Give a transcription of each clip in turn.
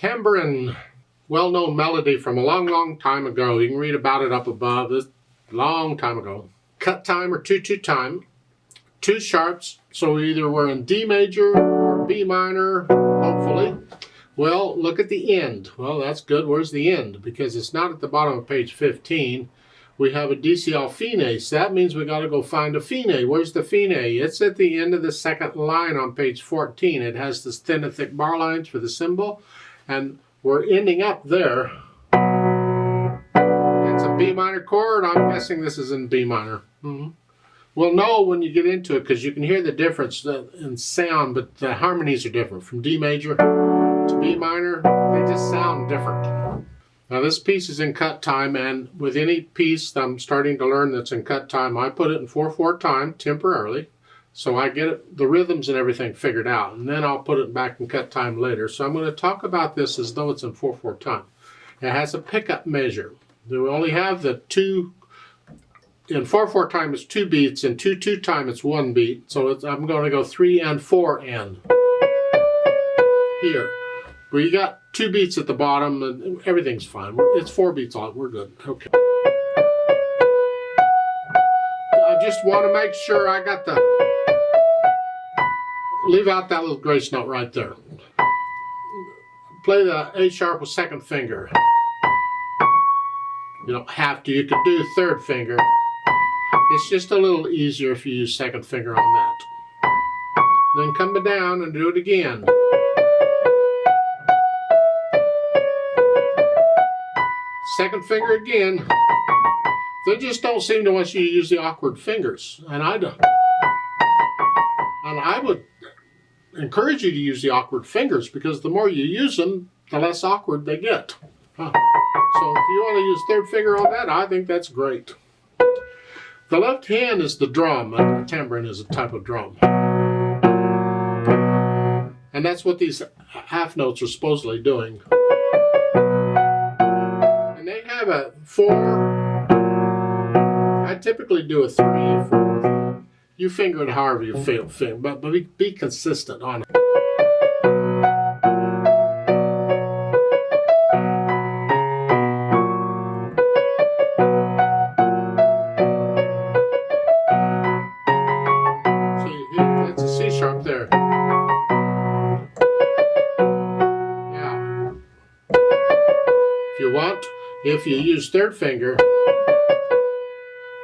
Tambourin, well-known melody from a long, long time ago. You can read about it up above. This long time ago. Cut time or 2/2 time. Two sharps, so either we're in D major or B minor, hopefully. Well, look at the end. Well, that's good. Where's the end? Because it's not at the bottom of page 15. We have a DCL fine, so that means we got to go find a fine. Where's the fine? It's at the end of the second line on page 14. It has this thin and thick bar lines for the symbol, and we're ending up there. It's a B minor chord. I'm guessing this is in B minor. We'll know when you get into it because you can hear the difference in sound, but the harmonies are different. From D major to B minor, they just sound different. Now this piece is in cut time, and with any piece that I'm starting to learn that's in cut time, I put it in 4/4 time temporarily, so I get it, the rhythms and everything figured out, and then I'll put it back in cut time later. So I'm going to talk about this as though it's in 4/4 time. It has a pickup measure. We only have the two. In 4/4 time it's 2 beats, in 2/2 time it's 1 beat. So I'm going to go 3 and 4 and here. Well, you got 2 beats at the bottom and everything's fine. It's 4 beats on it. We're good. Okay. I just want to make sure I got the... Leave out that little grace note right there. Play the A sharp with second finger. You don't have to. You could do third finger. It's just a little easier if you use second finger on that. Then come down and do it again. Second finger again. They just don't seem to want you to use the awkward fingers, and I don't. And I would encourage you to use the awkward fingers because the more you use them, the less awkward they get. So if you want to use third finger on that, I think that's great. The left hand is the drum. A tambourin is a type of drum. And that's what these half notes are supposedly doing. And they have a 4. I typically do a 3, 4. You finger it however you feel, but be consistent on it. Sharp there. Now, if you want, if you use third finger,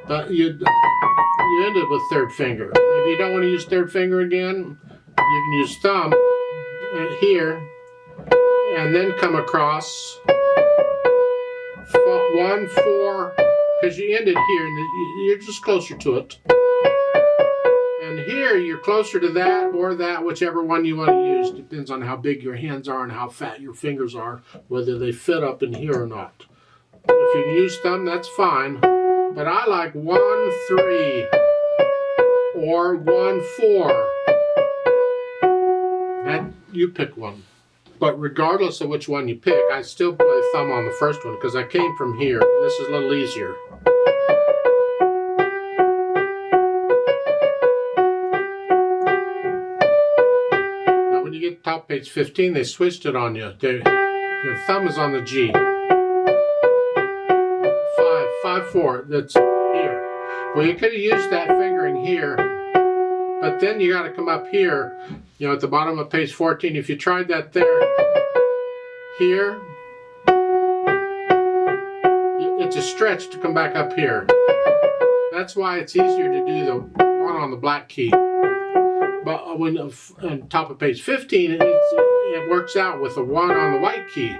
but you end it with third finger. If you don't want to use third finger again, you can use thumb here, and then come across 1, 4, because you end it here, and you're just closer to it. And here you're closer to that or that, whichever one you want to use. Depends on how big your hands are and how fat your fingers are, whether they fit up in here or not. If you can use thumb, that's fine. But I like 1, 3 or 1, 4. And you pick one. But regardless of which one you pick, I still play thumb on the first one because I came from here. This is a little easier. Top page 15, they switched it on you. Your thumb is on the G. 5, 4, that's here. Well, you could have used that fingering here, but then you got to come up here, you know, at the bottom of page 14. If you tried that there, here, it's a stretch to come back up here. That's why it's easier to do the one on the black key. But when on top of page 15, it works out with the 1 on the white key.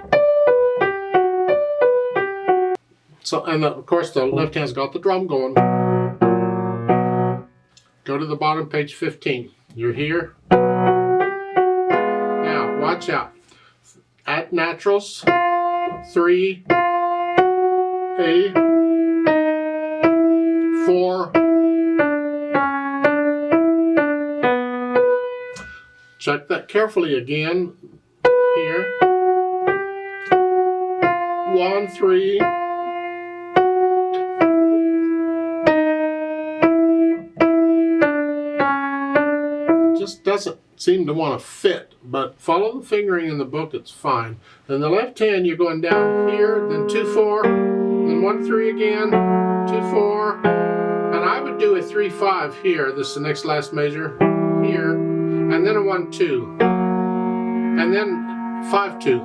So, and of course, the left hand's got the drum going. Go to the bottom, page 15. You're here. Now, watch out. At naturals, 3, A, 4. Check that carefully again. Here. 1, 3. just doesn't seem to want to fit. But follow the fingering in the book, it's fine. Then the left hand, you're going down here, then 2-4, then 1-3 again, 2-4, and I would do a 3-5 here. This is the next last measure here, and then a 1-2, and then 5-2.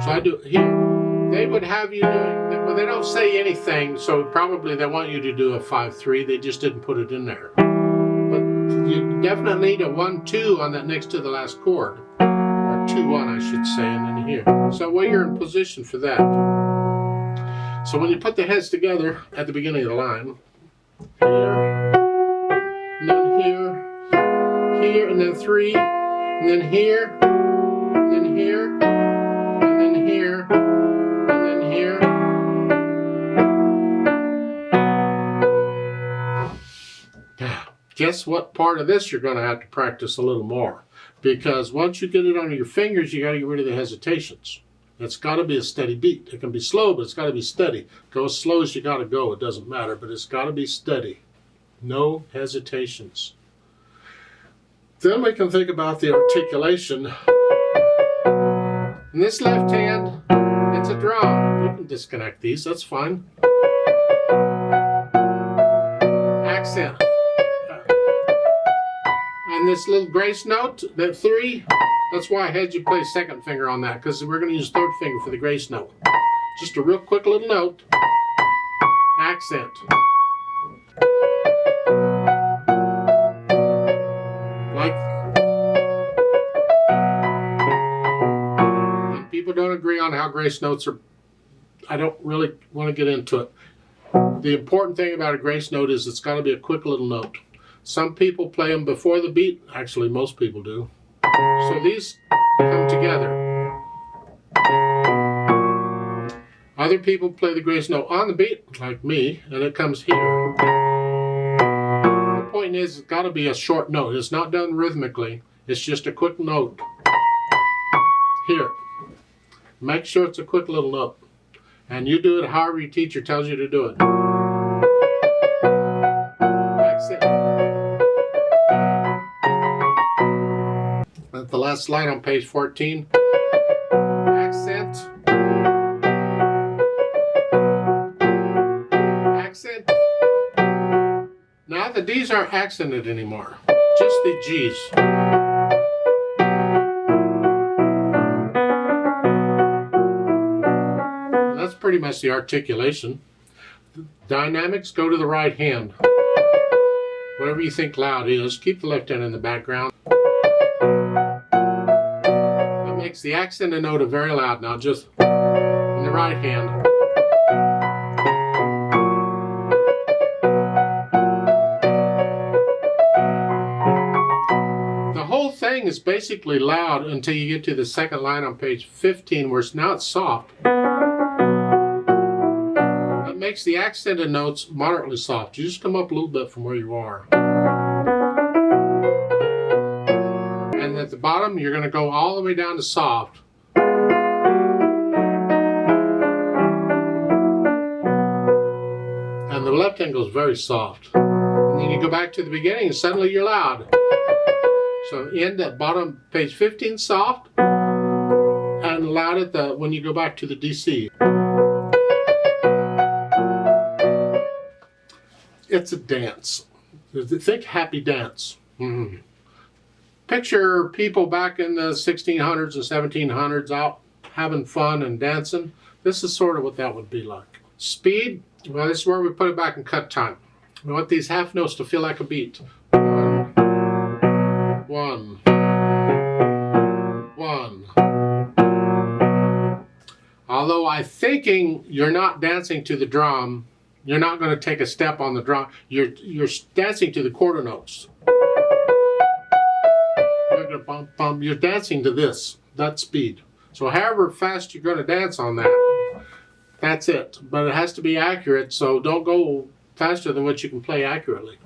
So I do it here. They would have you doing, well, they don't say anything, so probably they want you to do a 5-3. They just didn't put it in there. But you definitely need a 1-2 on that next to the last chord, or 2-1, I should say, and then here. So while you're in position for that. So when you put the heads together at the beginning of the line, here, and then here, here, and then 3, and then here, and then here, and then here, and then here. Guess what part of this you're going to have to practice a little more, because once you get it under your fingers, you got to get rid of the hesitations. It's got to be a steady beat. It can be slow, but it's got to be steady. Go as slow as you got to go. It doesn't matter, but it's got to be steady. No hesitations. Then we can think about the articulation. In this left hand, it's a drum. You can disconnect these, that's fine. Accent. And this little grace note, that 3, that's why I had you play second finger on that, because we're going to use third finger for the grace note. Just a real quick little note. Accent. Like, and people don't agree on how grace notes are. I don't really want to get into it. The important thing about a grace note is it's got to be a quick little note. Some people play them before the beat. Actually, most people do. So these come together. Other people play the grace note on the beat, like me, and it comes here. The point is, it's got to be a short note. It's not done rhythmically. It's just a quick note. Here. Make sure it's a quick little note. And you do it however your teacher tells you to do it. Accent. At the last line on page 14. Accent. Accent. Now the D's aren't accented anymore. Just the G's. That's pretty much the articulation. Dynamics, go to the right hand. Whatever you think loud is, keep the left hand in the background. That makes the accent and nota very loud now, just in the right hand. The whole thing is basically loud until you get to the second line on page 15, where now it's soft. Makes the accented notes moderately soft. You just come up a little bit from where you are. And at the bottom, you're going to go all the way down to soft. And the left hand goes very soft. And then you go back to the beginning and suddenly you're loud. So end at bottom, page 15 soft, and loud at the when you go back to the DC. It's a dance. Think happy dance. Mm-hmm. Picture people back in the 1600s and 1700s out having fun and dancing. This is sort of what that would be like. Speed, well, this is where we put it back in cut time. We want these half notes to feel like a beat. 1, 1, 1. Although I'm thinking you're not dancing to the drum, you're not going to take a step on the drum. You're dancing to the quarter notes. You're dancing to this, that speed. So however fast you're going to dance on that, that's it. But it has to be accurate, so don't go faster than what you can play accurately.